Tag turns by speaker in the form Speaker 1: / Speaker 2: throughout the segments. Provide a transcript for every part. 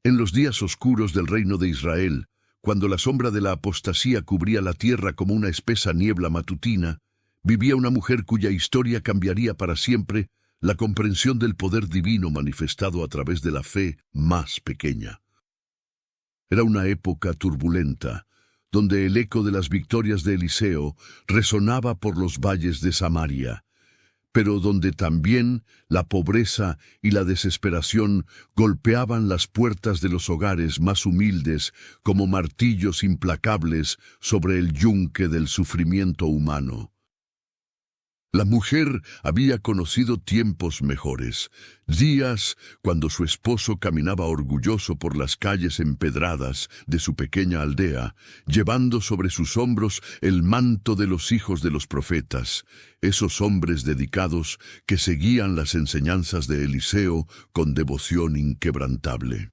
Speaker 1: En los días oscuros del reino de Israel, cuando la sombra de la apostasía cubría la tierra como una espesa niebla matutina, vivía una mujer cuya historia cambiaría para siempre la comprensión del poder divino manifestado a través de la fe más pequeña. Era una época turbulenta, donde el eco de las victorias de Eliseo resonaba por los valles de Samaria, pero donde también la pobreza y la desesperación golpeaban las puertas de los hogares más humildes como martillos implacables sobre el yunque del sufrimiento humano. La mujer había conocido tiempos mejores, días cuando su esposo caminaba orgulloso por las calles empedradas de su pequeña aldea, llevando sobre sus hombros el manto de los hijos de los profetas, esos hombres dedicados que seguían las enseñanzas de Eliseo con devoción inquebrantable.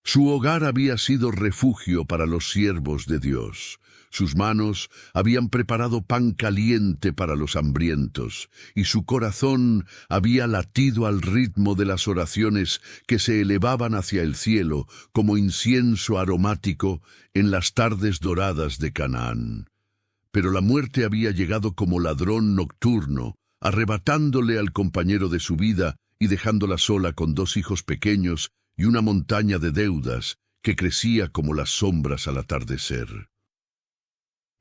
Speaker 1: Su hogar había sido refugio para los siervos de Dios. Sus manos habían preparado pan caliente para los hambrientos, y su corazón había latido al ritmo de las oraciones que se elevaban hacia el cielo como incienso aromático en las tardes doradas de Canaán. Pero la muerte había llegado como ladrón nocturno, arrebatándole al compañero de su vida y dejándola sola con 2 hijos pequeños y una montaña de deudas que crecía como las sombras al atardecer.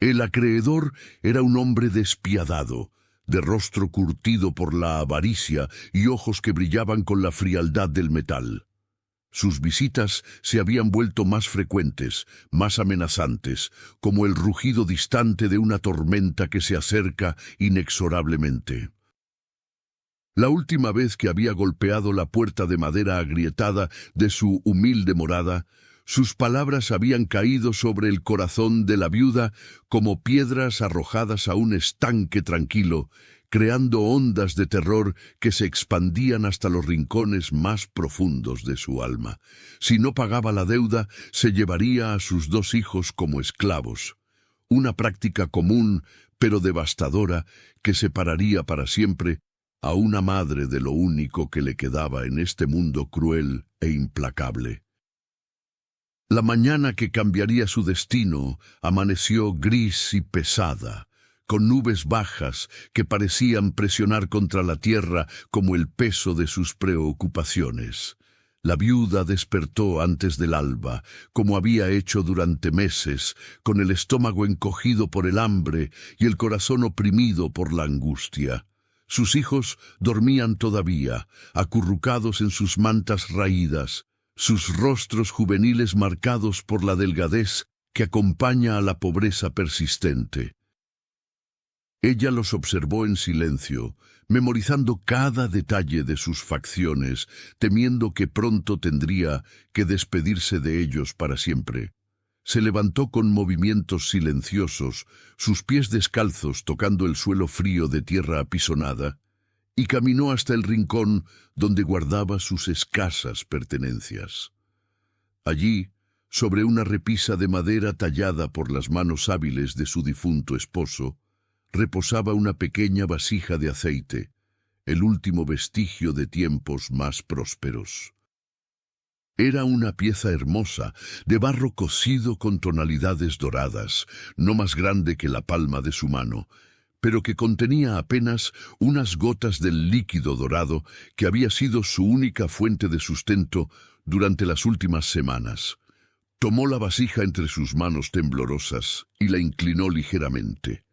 Speaker 1: El acreedor era un hombre despiadado, de rostro curtido por la avaricia y ojos que brillaban con la frialdad del metal. Sus visitas se habían vuelto más frecuentes, más amenazantes, como el rugido distante de una tormenta que se acerca inexorablemente. La última vez que había golpeado la puerta de madera agrietada de su humilde morada, sus palabras habían caído sobre el corazón de la viuda como piedras arrojadas a un estanque tranquilo, creando ondas de terror que se expandían hasta los rincones más profundos de su alma. Si no pagaba la deuda, se llevaría a sus 2 hijos como esclavos. Una práctica común, pero devastadora, que separaría para siempre a una madre de lo único que le quedaba en este mundo cruel e implacable. La mañana que cambiaría su destino amaneció gris y pesada, con nubes bajas que parecían presionar contra la tierra como el peso de sus preocupaciones. La viuda despertó antes del alba, como había hecho durante meses, con el estómago encogido por el hambre y el corazón oprimido por la angustia. Sus hijos dormían todavía, acurrucados en sus mantas raídas, sus rostros juveniles marcados por la delgadez que acompaña a la pobreza persistente. Ella los observó en silencio, memorizando cada detalle de sus facciones, temiendo que pronto tendría que despedirse de ellos para siempre. Se levantó con movimientos silenciosos, sus pies descalzos tocando el suelo frío de tierra apisonada, y caminó hasta el rincón donde guardaba sus escasas pertenencias. Allí, sobre una repisa de madera tallada por las manos hábiles de su difunto esposo, reposaba una pequeña vasija de aceite, el último vestigio de tiempos más prósperos. Era una pieza hermosa, de barro cocido con tonalidades doradas, no más grande que la palma de su mano, pero que contenía apenas unas gotas del líquido dorado que había sido su única fuente de sustento durante las últimas semanas. Tomó la vasija entre sus manos temblorosas y la inclinó ligeramente,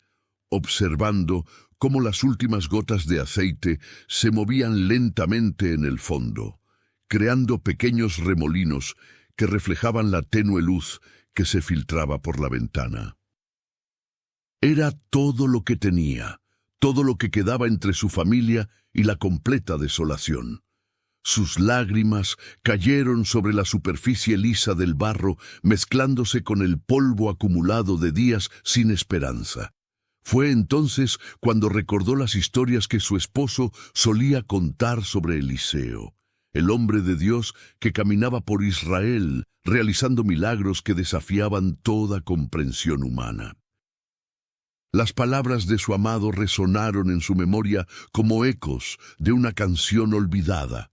Speaker 1: observando cómo las últimas gotas de aceite se movían lentamente en el fondo, creando pequeños remolinos que reflejaban la tenue luz que se filtraba por la ventana. Era todo lo que tenía, todo lo que quedaba entre su familia y la completa desolación. Sus lágrimas cayeron sobre la superficie lisa del barro, mezclándose con el polvo acumulado de días sin esperanza. Fue entonces cuando recordó las historias que su esposo solía contar sobre Eliseo, el hombre de Dios que caminaba por Israel, realizando milagros que desafiaban toda comprensión humana. Las palabras de su amado resonaron en su memoria como ecos de una canción olvidada.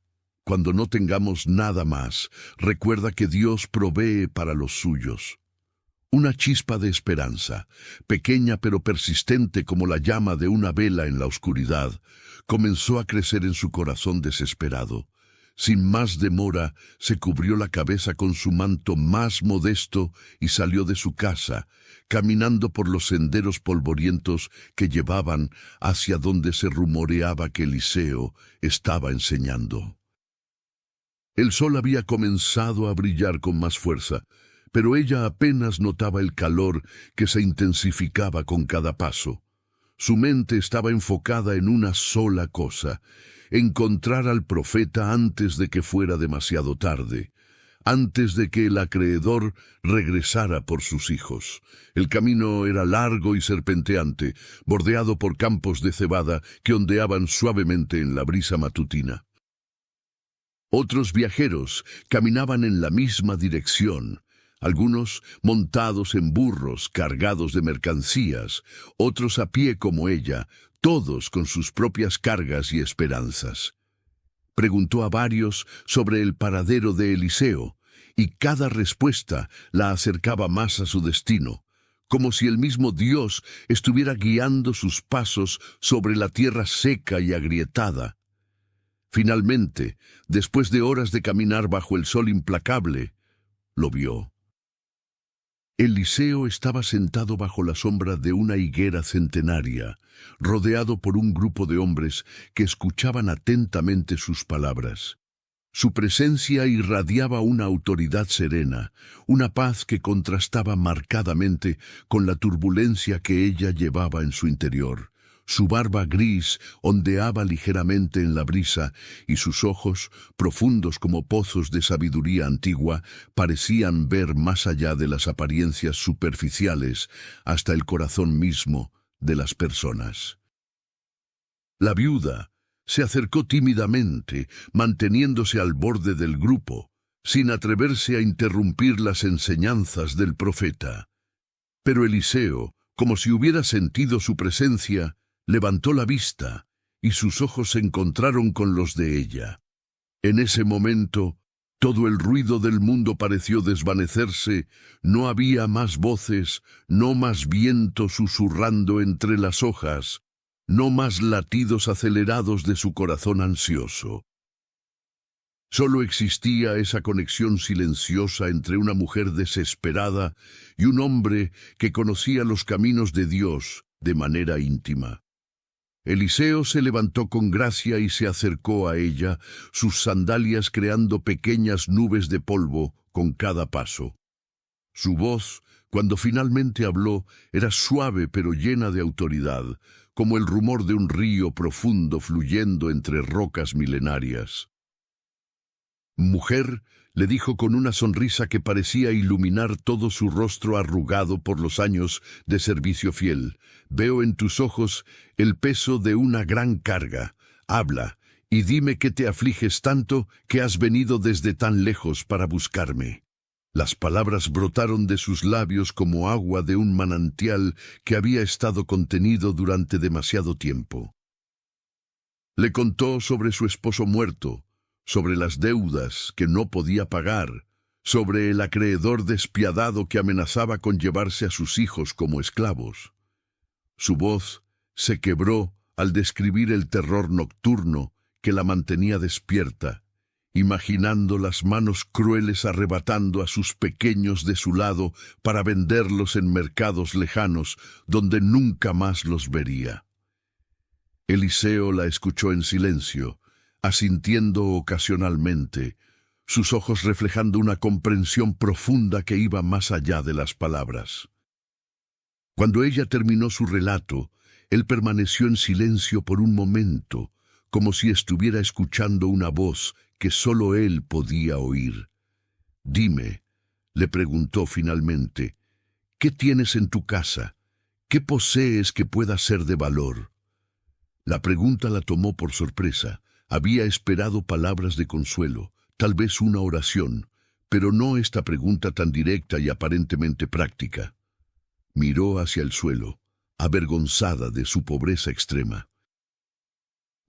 Speaker 1: cuando no tengamos nada más, recuerda que Dios provee para los suyos. Una chispa de esperanza, pequeña pero persistente como la llama de una vela en la oscuridad, comenzó a crecer en su corazón desesperado. Sin más demora, se cubrió la cabeza con su manto más modesto y salió de su casa, caminando por los senderos polvorientos que llevaban hacia donde se rumoreaba que Eliseo estaba enseñando. El sol había comenzado a brillar con más fuerza, pero ella apenas notaba el calor que se intensificaba con cada paso. Su mente estaba enfocada en una sola cosa: encontrar al profeta antes de que fuera demasiado tarde, antes de que el acreedor regresara por sus hijos. El camino era largo y serpenteante, bordeado por campos de cebada que ondeaban suavemente en la brisa matutina. Otros viajeros caminaban en la misma dirección, algunos montados en burros cargados de mercancías, otros a pie como ella, todos con sus propias cargas y esperanzas. Preguntó a varios sobre el paradero de Eliseo, y cada respuesta la acercaba más a su destino, como si el mismo Dios estuviera guiando sus pasos sobre la tierra seca y agrietada. Finalmente, después de horas de caminar bajo el sol implacable, lo vio. Eliseo estaba sentado bajo la sombra de una higuera centenaria, rodeado por un grupo de hombres que escuchaban atentamente sus palabras. Su presencia irradiaba una autoridad serena, una paz que contrastaba marcadamente con la turbulencia que ella llevaba en su interior. Su barba gris ondeaba ligeramente en la brisa y sus ojos, profundos como pozos de sabiduría antigua, parecían ver más allá de las apariencias superficiales hasta el corazón mismo de las personas. La viuda se acercó tímidamente, manteniéndose al borde del grupo, sin atreverse a interrumpir las enseñanzas del profeta. Pero Eliseo, como si hubiera sentido su presencia, levantó la vista, y sus ojos se encontraron con los de ella. En ese momento, todo el ruido del mundo pareció desvanecerse, no había más voces, no más viento susurrando entre las hojas, no más latidos acelerados de su corazón ansioso. Solo existía esa conexión silenciosa entre una mujer desesperada y un hombre que conocía los caminos de Dios de manera íntima. Eliseo se levantó con gracia y se acercó a ella, sus sandalias creando pequeñas nubes de polvo con cada paso. Su voz, cuando finalmente habló, era suave pero llena de autoridad, como el rumor de un río profundo fluyendo entre rocas milenarias. «Mujer», le dijo con una sonrisa que parecía iluminar todo su rostro arrugado por los años de servicio fiel, «veo en tus ojos el peso de una gran carga. Habla, y dime qué te afliges tanto que has venido desde tan lejos para buscarme». Las palabras brotaron de sus labios como agua de un manantial que había estado contenido durante demasiado tiempo. Le contó sobre su esposo muerto, sobre las deudas que no podía pagar, sobre el acreedor despiadado que amenazaba con llevarse a sus hijos como esclavos. Su voz se quebró al describir el terror nocturno que la mantenía despierta, imaginando las manos crueles arrebatando a sus pequeños de su lado para venderlos en mercados lejanos donde nunca más los vería. Eliseo la escuchó en silencio, asintiendo ocasionalmente, sus ojos reflejando una comprensión profunda que iba más allá de las palabras. Cuando ella terminó su relato, él permaneció en silencio por un momento, como si estuviera escuchando una voz que solo él podía oír. «Dime», le preguntó finalmente, «¿qué tienes en tu casa? ¿Qué posees que pueda ser de valor?» La pregunta la tomó por sorpresa. Había esperado palabras de consuelo, tal vez una oración, pero no esta pregunta tan directa y aparentemente práctica. Miró hacia el suelo, avergonzada de su pobreza extrema.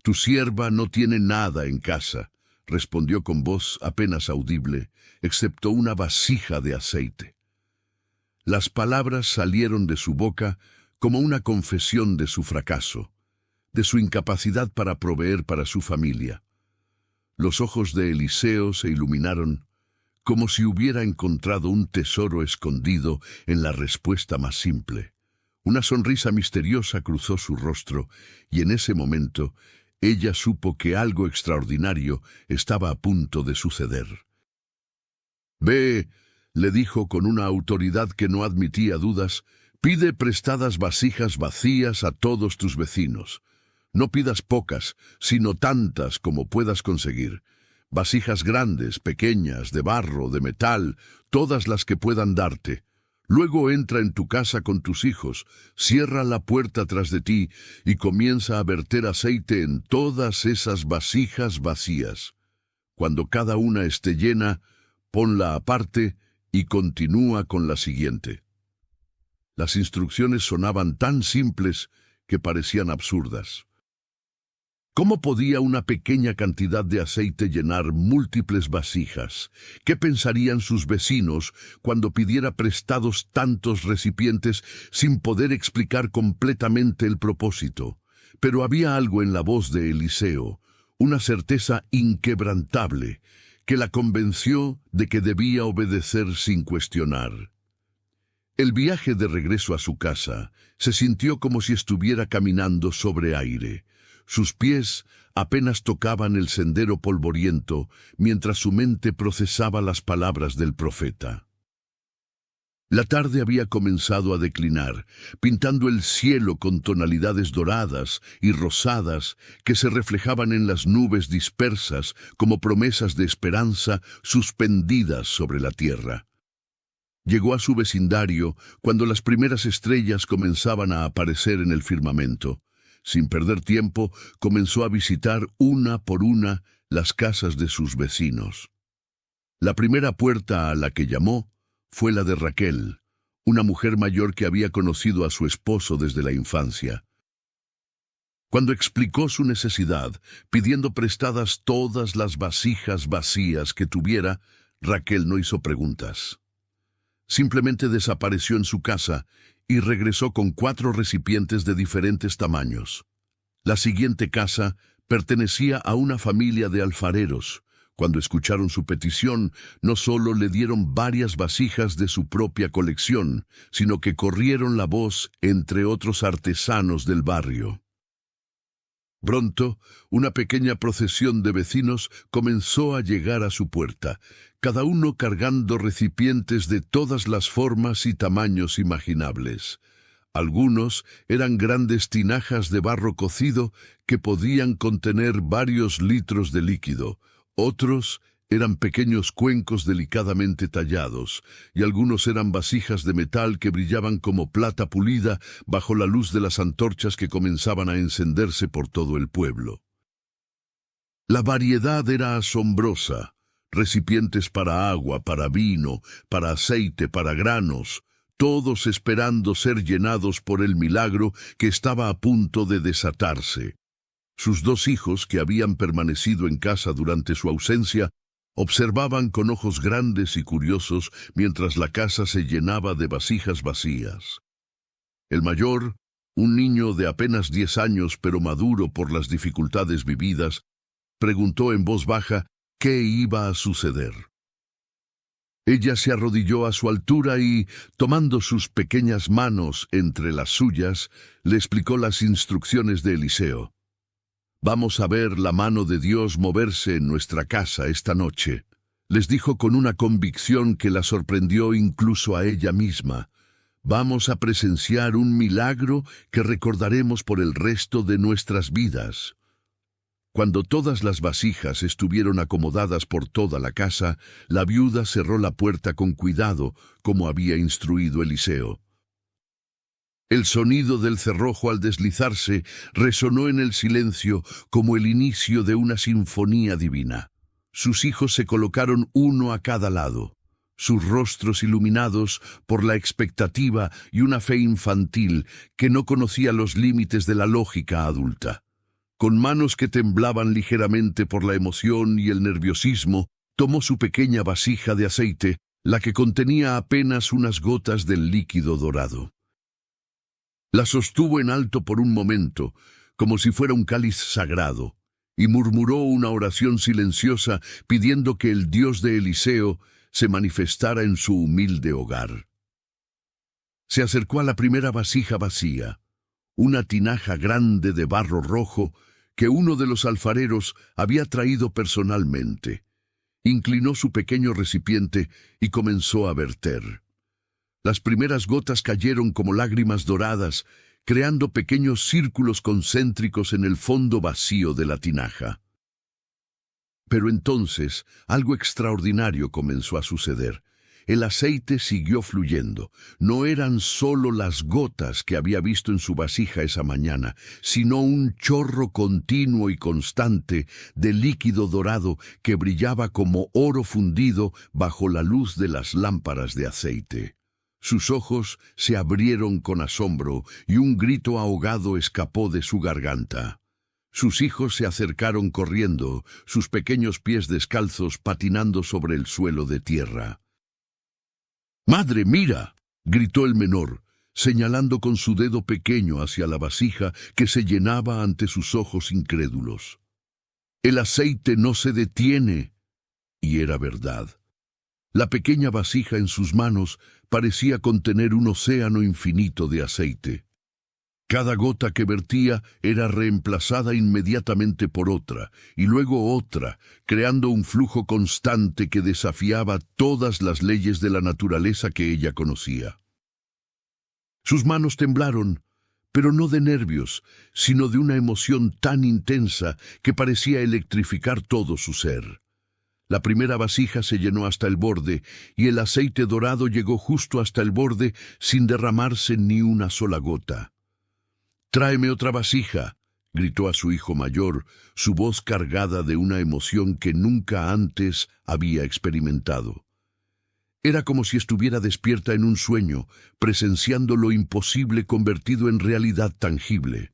Speaker 1: «Tu sierva no tiene nada en casa», respondió con voz apenas audible, excepto una vasija de aceite. Las palabras salieron de su boca como una confesión de su fracaso, de su incapacidad para proveer para su familia. Los ojos de Eliseo se iluminaron como si hubiera encontrado un tesoro escondido en la respuesta más simple. Una sonrisa misteriosa cruzó su rostro, y en ese momento ella supo que algo extraordinario estaba a punto de suceder. «Ve», le dijo con una autoridad que no admitía dudas, «pide prestadas vasijas vacías a todos tus vecinos. No pidas pocas, sino tantas como puedas conseguir. Vasijas grandes, pequeñas, de barro, de metal, todas las que puedan darte. Luego entra en tu casa con tus hijos, cierra la puerta tras de ti y comienza a verter aceite en todas esas vasijas vacías. Cuando cada una esté llena, ponla aparte y continúa con la siguiente». Las instrucciones sonaban tan simples que parecían absurdas. ¿Cómo podía una pequeña cantidad de aceite llenar múltiples vasijas? ¿Qué pensarían sus vecinos cuando pidiera prestados tantos recipientes sin poder explicar completamente el propósito? Pero había algo en la voz de Eliseo, una certeza inquebrantable, que la convenció de que debía obedecer sin cuestionar. El viaje de regreso a su casa se sintió como si estuviera caminando sobre aire. Sus pies apenas tocaban el sendero polvoriento mientras su mente procesaba las palabras del profeta. La tarde había comenzado a declinar, pintando el cielo con tonalidades doradas y rosadas que se reflejaban en las nubes dispersas como promesas de esperanza suspendidas sobre la tierra. Llegó a su vecindario cuando las primeras estrellas comenzaban a aparecer en el firmamento. Sin perder tiempo, comenzó a visitar una por una las casas de sus vecinos. La primera puerta a la que llamó fue la de Raquel, una mujer mayor que había conocido a su esposo desde la infancia. Cuando explicó su necesidad, pidiendo prestadas todas las vasijas vacías que tuviera, Raquel no hizo preguntas. Simplemente desapareció en su casa y regresó con 4 recipientes de diferentes tamaños. La siguiente casa pertenecía a una familia de alfareros. Cuando escucharon su petición, no solo le dieron varias vasijas de su propia colección, sino que corrieron la voz entre otros artesanos del barrio. Pronto, una pequeña procesión de vecinos comenzó a llegar a su puerta, cada uno cargando recipientes de todas las formas y tamaños imaginables. Algunos eran grandes tinajas de barro cocido que podían contener varios litros de líquido. Otros eran pequeños cuencos delicadamente tallados, y algunos eran vasijas de metal que brillaban como plata pulida bajo la luz de las antorchas que comenzaban a encenderse por todo el pueblo. La variedad era asombrosa. Recipientes para agua, para vino, para aceite, para granos, todos esperando ser llenados por el milagro que estaba a punto de desatarse. Sus 2 hijos, que habían permanecido en casa durante su ausencia, observaban con ojos grandes y curiosos mientras la casa se llenaba de vasijas vacías. El mayor, un niño de apenas 10 años pero maduro por las dificultades vividas, preguntó en voz baja qué iba a suceder. Ella se arrodilló a su altura y, tomando sus pequeñas manos entre las suyas, le explicó las instrucciones de Eliseo. «Vamos a ver la mano de Dios moverse en nuestra casa esta noche», les dijo con una convicción que la sorprendió incluso a ella misma. «Vamos a presenciar un milagro que recordaremos por el resto de nuestras vidas». Cuando todas las vasijas estuvieron acomodadas por toda la casa, la viuda cerró la puerta con cuidado, como había instruido Eliseo. El sonido del cerrojo al deslizarse resonó en el silencio como el inicio de una sinfonía divina. Sus hijos se colocaron uno a cada lado, sus rostros iluminados por la expectativa y una fe infantil que no conocía los límites de la lógica adulta. Con manos que temblaban ligeramente por la emoción y el nerviosismo, tomó su pequeña vasija de aceite, la que contenía apenas unas gotas del líquido dorado. La sostuvo en alto por un momento, como si fuera un cáliz sagrado, y murmuró una oración silenciosa pidiendo que el Dios de Eliseo se manifestara en su humilde hogar. Se acercó a la primera vasija vacía, una tinaja grande de barro rojo que uno de los alfareros había traído personalmente. Inclinó su pequeño recipiente y comenzó a verter. Las primeras gotas cayeron como lágrimas doradas, creando pequeños círculos concéntricos en el fondo vacío de la tinaja. Pero entonces algo extraordinario comenzó a suceder. El aceite siguió fluyendo. No eran solo las gotas que había visto en su vasija esa mañana, sino un chorro continuo y constante de líquido dorado que brillaba como oro fundido bajo la luz de las lámparas de aceite. Sus ojos se abrieron con asombro y un grito ahogado escapó de su garganta. Sus hijos se acercaron corriendo, sus pequeños pies descalzos patinando sobre el suelo de tierra. «¡Madre, mira!», gritó el menor, señalando con su dedo pequeño hacia la vasija que se llenaba ante sus ojos incrédulos. «El aceite no se detiene». Y era verdad. La pequeña vasija en sus manos parecía contener un océano infinito de aceite. Cada gota que vertía era reemplazada inmediatamente por otra, y luego otra, creando un flujo constante que desafiaba todas las leyes de la naturaleza que ella conocía. Sus manos temblaron, pero no de nervios, sino de una emoción tan intensa que parecía electrificar todo su ser. La primera vasija se llenó hasta el borde, y el aceite dorado llegó justo hasta el borde sin derramarse ni una sola gota. «¡Tráeme otra vasija!», gritó a su hijo mayor, su voz cargada de una emoción que nunca antes había experimentado. Era como si estuviera despierta en un sueño, presenciando lo imposible convertido en realidad tangible.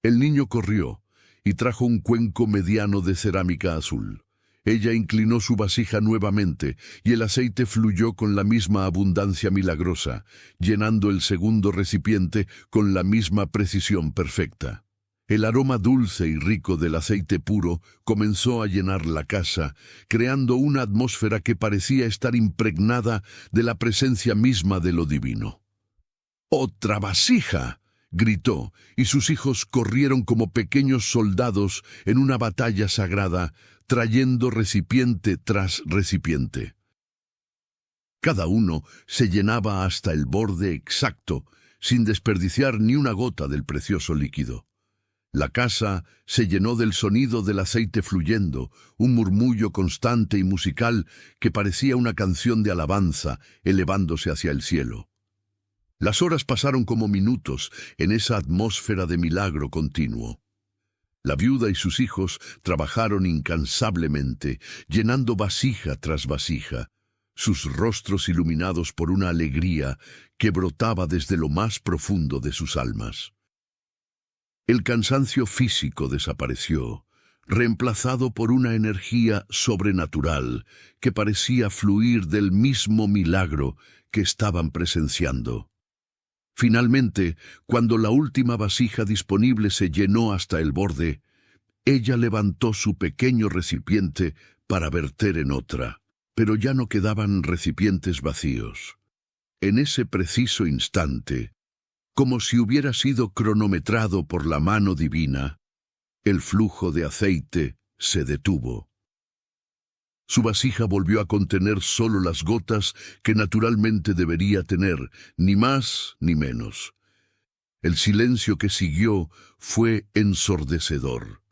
Speaker 1: El niño corrió y trajo un cuenco mediano de cerámica azul. Ella inclinó su vasija nuevamente, y el aceite fluyó con la misma abundancia milagrosa, llenando el segundo recipiente con la misma precisión perfecta. El aroma dulce y rico del aceite puro comenzó a llenar la casa, creando una atmósfera que parecía estar impregnada de la presencia misma de lo divino. «¡Otra vasija!», gritó, y sus hijos corrieron como pequeños soldados en una batalla sagrada, trayendo recipiente tras recipiente. Cada uno se llenaba hasta el borde exacto, sin desperdiciar ni una gota del precioso líquido. La casa se llenó del sonido del aceite fluyendo, un murmullo constante y musical que parecía una canción de alabanza elevándose hacia el cielo. Las horas pasaron como minutos en esa atmósfera de milagro continuo. La viuda y sus hijos trabajaron incansablemente, llenando vasija tras vasija, sus rostros iluminados por una alegría que brotaba desde lo más profundo de sus almas. El cansancio físico desapareció, reemplazado por una energía sobrenatural que parecía fluir del mismo milagro que estaban presenciando. Finalmente, cuando la última vasija disponible se llenó hasta el borde, ella levantó su pequeño recipiente para verter en otra, pero ya no quedaban recipientes vacíos. En ese preciso instante, como si hubiera sido cronometrado por la mano divina, el flujo de aceite se detuvo. Su vasija volvió a contener solo las gotas que naturalmente debería tener, ni más ni menos. El silencio que siguió fue ensordecedor.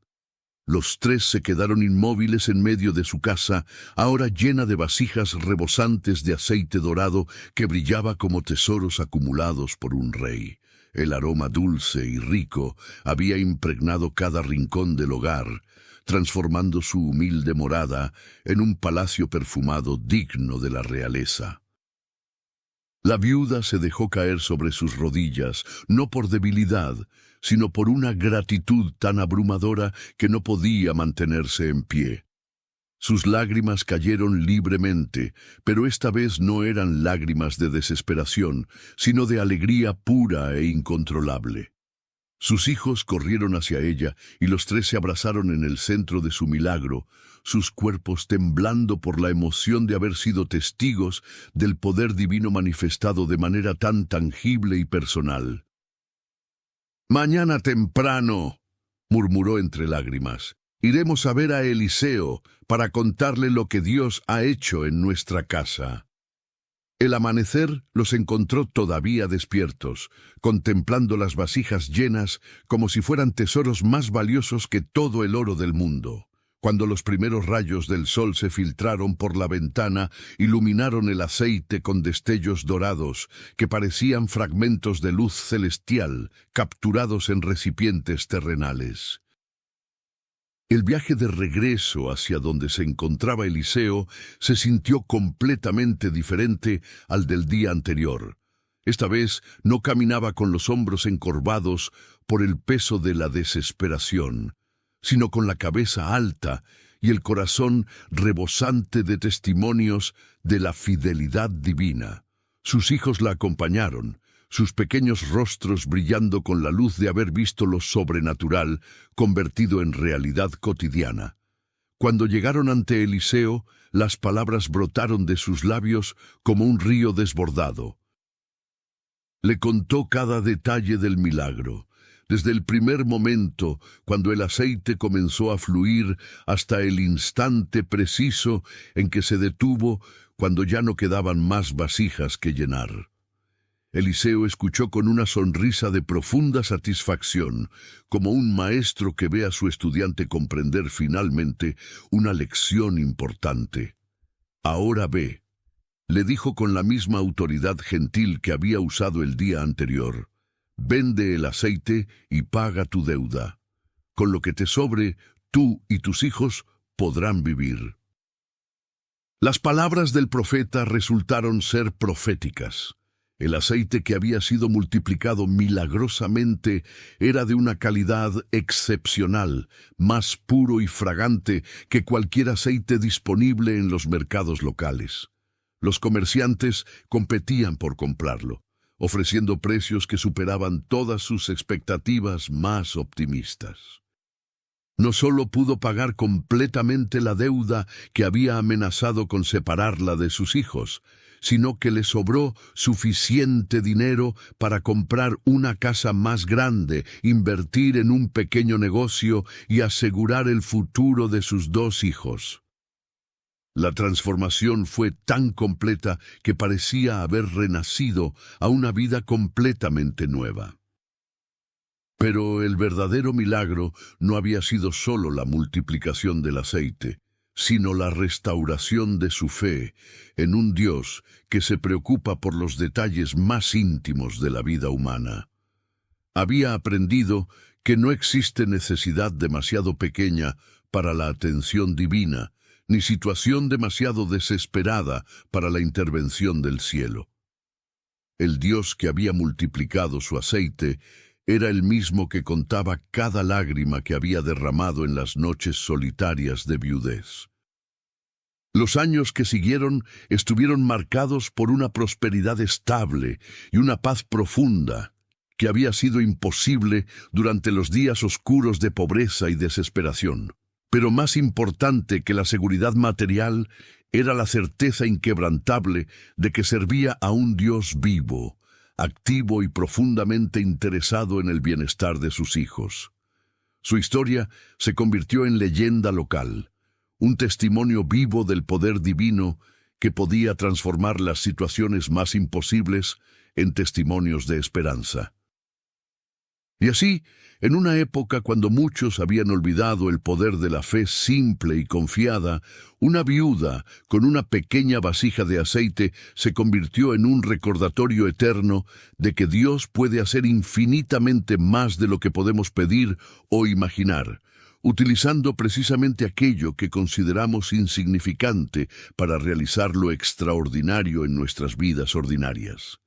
Speaker 1: Los tres se quedaron inmóviles en medio de su casa, ahora llena de vasijas rebosantes de aceite dorado que brillaba como tesoros acumulados por un rey. El aroma dulce y rico había impregnado cada rincón del hogar, transformando su humilde morada en un palacio perfumado digno de la realeza. La viuda se dejó caer sobre sus rodillas, no por debilidad, sino por una gratitud tan abrumadora que no podía mantenerse en pie. Sus lágrimas cayeron libremente, pero esta vez no eran lágrimas de desesperación, sino de alegría pura e incontrolable. Sus hijos corrieron hacia ella y los tres se abrazaron en el centro de su milagro, sus cuerpos temblando por la emoción de haber sido testigos del poder divino manifestado de manera tan tangible y personal. «Mañana temprano», murmuró entre lágrimas, «iremos a ver a Eliseo para contarle lo que Dios ha hecho en nuestra casa». El amanecer los encontró todavía despiertos, contemplando las vasijas llenas como si fueran tesoros más valiosos que todo el oro del mundo. Cuando los primeros rayos del sol se filtraron por la ventana, iluminaron el aceite con destellos dorados que parecían fragmentos de luz celestial capturados en recipientes terrenales. El viaje de regreso hacia donde se encontraba Eliseo se sintió completamente diferente al del día anterior. Esta vez no caminaba con los hombros encorvados por el peso de la desesperación, sino con la cabeza alta y el corazón rebosante de testimonios de la fidelidad divina. Sus hijos la acompañaron, sus pequeños rostros brillando con la luz de haber visto lo sobrenatural convertido en realidad cotidiana. Cuando llegaron ante Eliseo, las palabras brotaron de sus labios como un río desbordado. Le contó cada detalle del milagro, desde el primer momento, cuando el aceite comenzó a fluir, hasta el instante preciso en que se detuvo, cuando ya no quedaban más vasijas que llenar. Eliseo escuchó con una sonrisa de profunda satisfacción, como un maestro que ve a su estudiante comprender finalmente una lección importante. «Ahora ve», le dijo con la misma autoridad gentil que había usado el día anterior. «Vende el aceite y paga tu deuda. Con lo que te sobre, tú y tus hijos podrán vivir». Las palabras del profeta resultaron ser proféticas. El aceite que había sido multiplicado milagrosamente era de una calidad excepcional, más puro y fragante que cualquier aceite disponible en los mercados locales. Los comerciantes competían por comprarlo, ofreciendo precios que superaban todas sus expectativas más optimistas. No solo pudo pagar completamente la deuda que había amenazado con separarla de sus hijos, sino que le sobró suficiente dinero para comprar una casa más grande, invertir en un pequeño negocio y asegurar el futuro de sus dos hijos. La transformación fue tan completa que parecía haber renacido a una vida completamente nueva. Pero el verdadero milagro no había sido solo la multiplicación del aceite, sino la restauración de su fe en un Dios que se preocupa por los detalles más íntimos de la vida humana. Había aprendido que no existe necesidad demasiado pequeña para la atención divina, ni situación demasiado desesperada para la intervención del cielo. El Dios que había multiplicado su aceite era el mismo que contaba cada lágrima que había derramado en las noches solitarias de viudez. Los años que siguieron estuvieron marcados por una prosperidad estable y una paz profunda que había sido imposible durante los días oscuros de pobreza y desesperación. Pero más importante que la seguridad material era la certeza inquebrantable de que servía a un Dios vivo, activo y profundamente interesado en el bienestar de sus hijos. Su historia se convirtió en leyenda local, un testimonio vivo del poder divino que podía transformar las situaciones más imposibles en testimonios de esperanza. Y así, en una época cuando muchos habían olvidado el poder de la fe simple y confiada, una viuda con una pequeña vasija de aceite se convirtió en un recordatorio eterno de que Dios puede hacer infinitamente más de lo que podemos pedir o imaginar, utilizando precisamente aquello que consideramos insignificante para realizar lo extraordinario en nuestras vidas ordinarias.